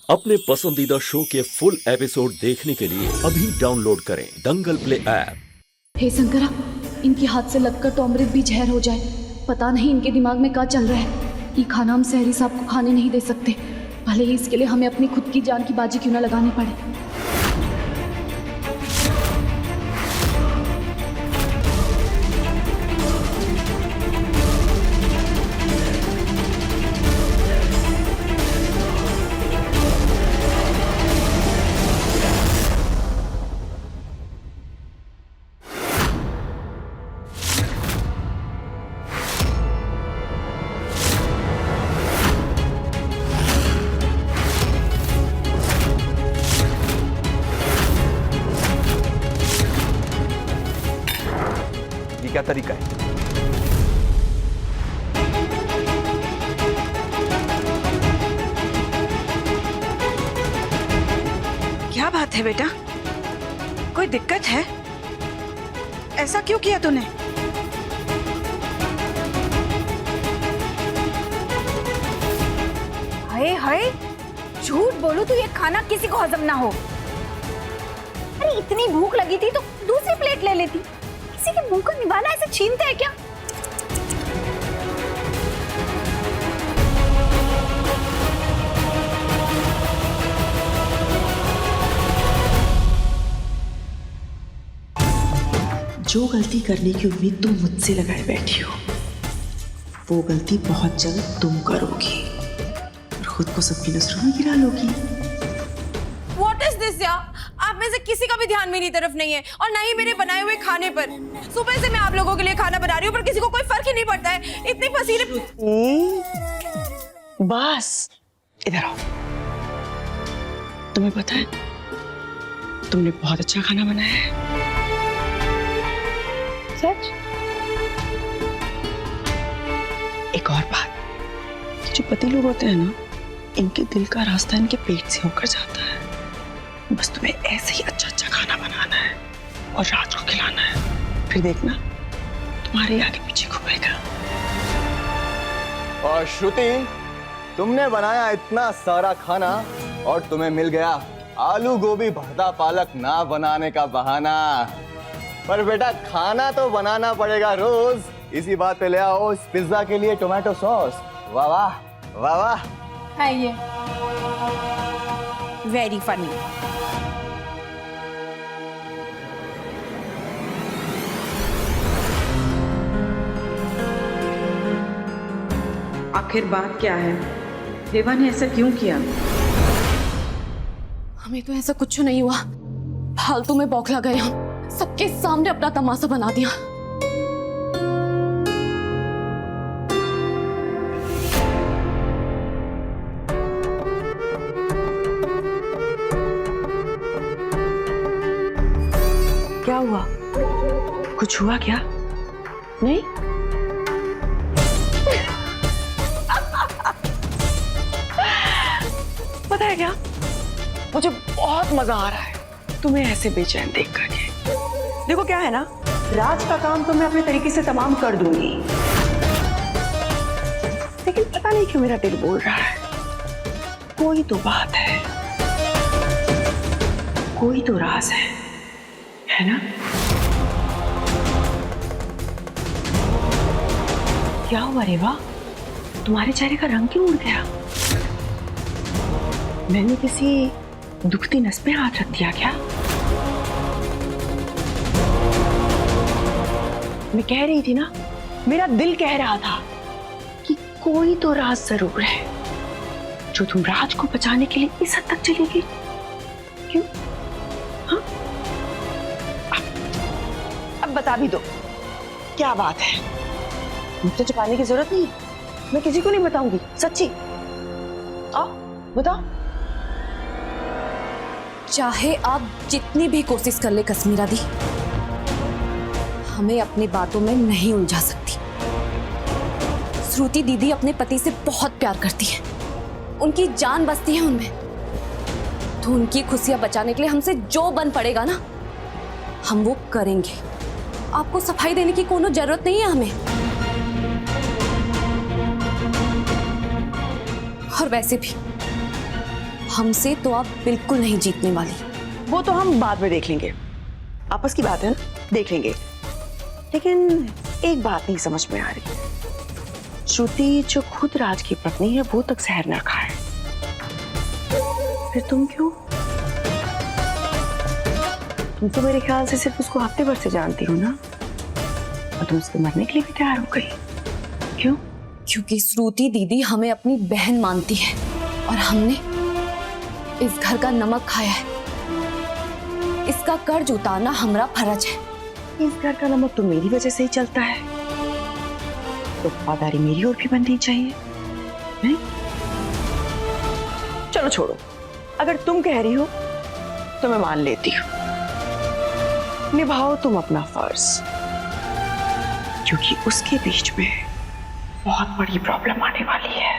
अपने पसंदीदा शो के फुल एपिसोड देखने के लिए अभी डाउनलोड करें दंगल प्ले ऐप। हे शंकरा, इनके हाथ से लगकर तो अमृत भी जहर हो जाए। पता नहीं इनके दिमाग में क्या चल रहा है। ये खाना हम सहरी साहब को खाने नहीं दे सकते, भले ही इसके लिए हमें अपनी खुद की जान की बाजी क्यों ना लगानी पड़े। क्या तरीका है? क्या बात है बेटा, कोई दिक्कत है? ऐसा क्यों किया तूने? हाय हाय, झूठ बोलूं तो ये खाना किसी को हजम ना हो। अरे इतनी भूख लगी थी तो दूसरी प्लेट ले लेती। किसी के मुंह को निभाना ऐसे छीनते हैं क्या? जो गलती करने की उम्मीद तुम मुझसे लगाए बैठी हो, वो गलती बहुत जल्द तुम करोगी और खुद को सबकी नजरों में गिरा लोगी। What is this यार? आप में से किसी का भी ध्यान मेरी तरफ नहीं है और ना ही मेरे बनाए हुए खाने पर। सुबह से मैं आप लोगों के लिए खाना बना रही हूँ पर किसी को कोई फर्क ही नहीं पड़ता है। इतनी पसीने। बस इधर आओ। तुम्हें पता है, तुमने बहुत अच्छा खाना बनाया है। सच? एक और बात, जो पति लोग होते हैं ना, इनके दिल का रास्ता इनके पेट से होकर जाता है। बस तुम्हें ऐसे ही अच्छा अच्छा खाना बनाना है और रात को खिलाना है, फिर देखना तुम्हारे आगे पीछे घूमेगा। और श्रुति, तुमने बनाया इतना सारा खाना और तुम्हें मिल गया आलू गोभी भरता पालक ना बनाने का बहाना। पर बेटा, खाना तो बनाना पड़ेगा रोज। इसी बात पे ले आओ इस पिज्जा के लिए टोमेटो सॉस। वाह वाह वाह वाह। खाइए। Very funny. आखिर बात क्या है? देवा ने ऐसा क्यों किया? हमें तो ऐसा कुछ नहीं हुआ, फालतू में बौखला गए हम। सबके सामने अपना तमाशा बना दिया। क्या हुआ? कुछ हुआ क्या? नहीं? पता है क्या, मुझे बहुत मजा आ रहा है तुम्हें ऐसे बेचैन देख करके। देखो क्या है ना, राज का काम तो मैं अपने तरीके से तमाम कर दूंगी, लेकिन पता नहीं क्यों मेरा दिल बोल रहा है कोई तो बात है, कोई तो राज है ना? क्या हुआ रेवा, तुम्हारे चेहरे का रंग क्यों उड़ गया? मैंने किसी दुखती नस पे हाथ रख दिया क्या? मैं कह रही थी ना, मेरा दिल कह रहा था कि कोई तो राज जरूर है जो तुम राज को बचाने के लिए इस हद तक चलेगी। क्यों? हाँ? अब बता भी दो, क्या बात है? मुझे छुपाने की जरूरत नहीं, मैं किसी को नहीं बताऊंगी, सच्ची। आओ बताओ। चाहे आप जितनी भी कोशिश कर ले कश्मीरा दी, हमें अपनी बातों में नहीं उलझा सकती। श्रुति दीदी अपने पति से बहुत प्यार करती है, उनकी जान बसती है उनमें, तो उनकी खुशियां बचाने के लिए हमसे जो बन पड़ेगा ना, हम वो करेंगे। आपको सफाई देने की कोनो जरूरत नहीं है हमें। और वैसे भी हमसे तो आप बिल्कुल नहीं जीतने वाली। वो तो हम बाद में देख लेंगे, आपस की बात है ना, देख लेंगे। लेकिन एक बात नहीं समझ में आ रही, श्रुति जो खुद राज की पत्नी है वो तक जहर न खाए, फिर तुम क्यों? तुम तो मेरे ख्याल से सिर्फ उसको हफ्ते भर से जानती हो ना, और तुम उसके मरने के लिए भी तैयार हो गई, क्यों? क्योंकि श्रुति दीदी हमें अपनी बहन मानती है और हमने इस घर का नमक खाया है। इसका कर्ज उतारना हमारा फर्ज है। इस घर का नमक तो मेरी वजह से ही चलता है, तो वफादारी मेरी ओर भी बननी चाहिए, नहीं? चलो छोड़ो, अगर तुम कह रही हो तो मैं मान लेती हूँ। निभाओ तुम अपना फर्ज, क्योंकि उसके बीच में बहुत बड़ी प्रॉब्लम आने वाली है।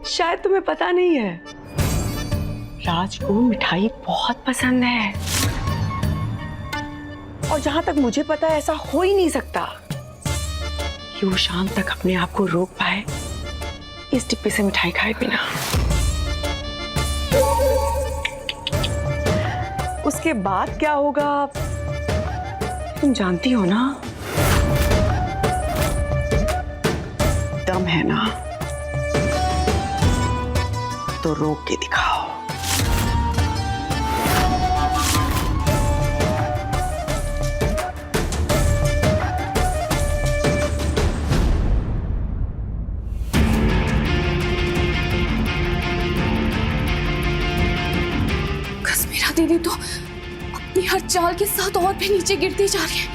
शायद तुम्हें पता नहीं है, राज को मिठाई बहुत पसंद है, और जहां तक मुझे पता है ऐसा हो ही नहीं सकता कि वो शाम तक अपने आप को रोक पाए इस डिब्बे से मिठाई खाए बिना। उसके बाद क्या होगा तुम जानती हो ना? दम है ना तो रोक के दिखाओ। कश्मीरा दीदी तो अपनी हर चाल के साथ और भी नीचे गिरती जा रही है।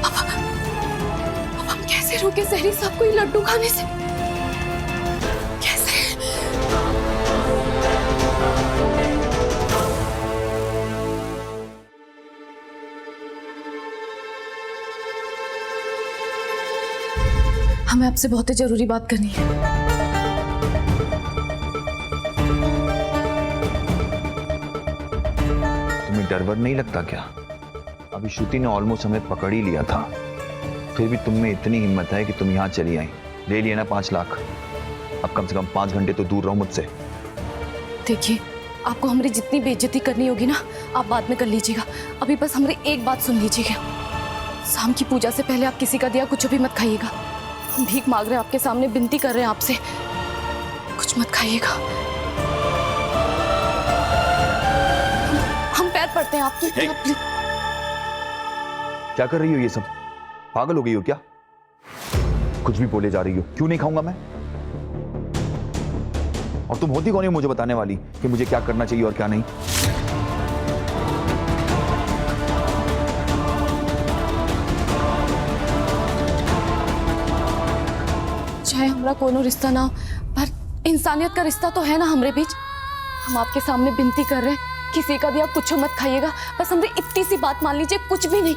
अब हम कैसे रोके सहरी साहब को ये लड्डू खाने से? कैसे? हमें आपसे बहुत ही जरूरी बात करनी है। तुम्हें डर वर नहीं लगता क्या? अभी श्रुति ने ऑलमोस्ट हमें पकड़ ही लिया था, फिर भी तुम में इतनी हिम्मत है कि तुम यहाँ चली आई। ले लिया ना 5 लाख, अब कम से कम 5 घंटे तो दूर रहो मुझसे। देखिए, आपको हमारी जितनी बेइज्जती करनी होगी ना, आप बाद में कर लीजिएगा। अभी बस हमारी एक बात सुन लीजिएगा। शाम की पूजा से पहले आप किसी का दिया कुछ भी मत खाइएगा। हम भीख मांग रहे हैं आपके सामने, विनती कर रहे हैं आपसे, कुछ मत खाइएगा। हम पैर पड़ते हैं आपके। क्या कर रही हो ये सब? पागल हो गई हो क्या? कुछ भी बोले जा रही हो। क्यों नहीं खाऊंगा मैं? और तुम होती कौन है मुझे बताने वाली कि मुझे क्या करना चाहिए और क्या नहीं? चाहे हमारा कोनो रिश्ता ना हो, पर इंसानियत का रिश्ता तो है ना हमारे बीच। हम आपके सामने विनती कर रहे हैं, किसी का दिया कुछ मत खाइएगा। बस हमारी इतनी सी बात मान लीजिए, कुछ भी नहीं।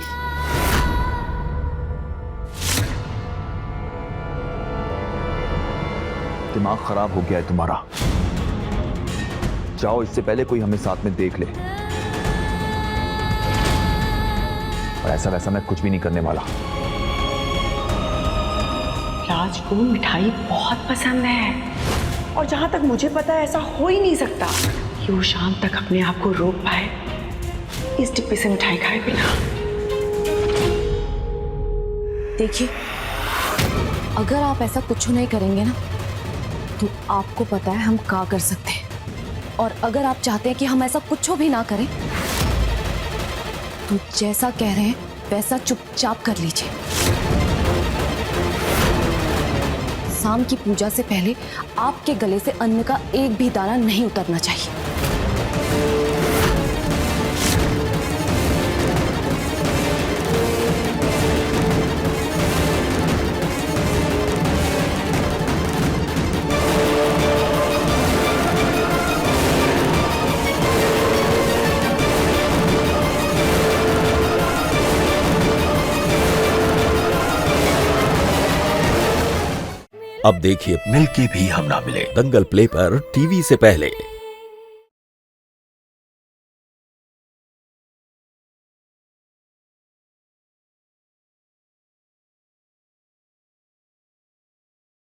दिमाग खराब हो गया है तुम्हारा। जाओ, इससे पहले कोई हमें साथ में देख ले। और ऐसा वैसा मैं कुछ भी नहीं करने वाला। राज को मिठाई बहुत पसंद है, और जहां तक मुझे पता है ऐसा हो ही नहीं सकता कि वो शाम तक अपने आप को रोक पाए इस डिब्बे से मिठाई खाए बिना। देखिए, अगर आप ऐसा कुछ नहीं करेंगे ना, तो आपको पता है हम क्या कर सकते हैं। और अगर आप चाहते हैं कि हम ऐसा कुछ भी ना करें, तो जैसा कह रहे हैं वैसा चुपचाप कर लीजिए। शाम की पूजा से पहले आपके गले से अन्न का एक भी दाना नहीं उतरना चाहिए। अब देखिए मिलके भी हम ना मिले दंगल प्ले पर टीवी से पहले।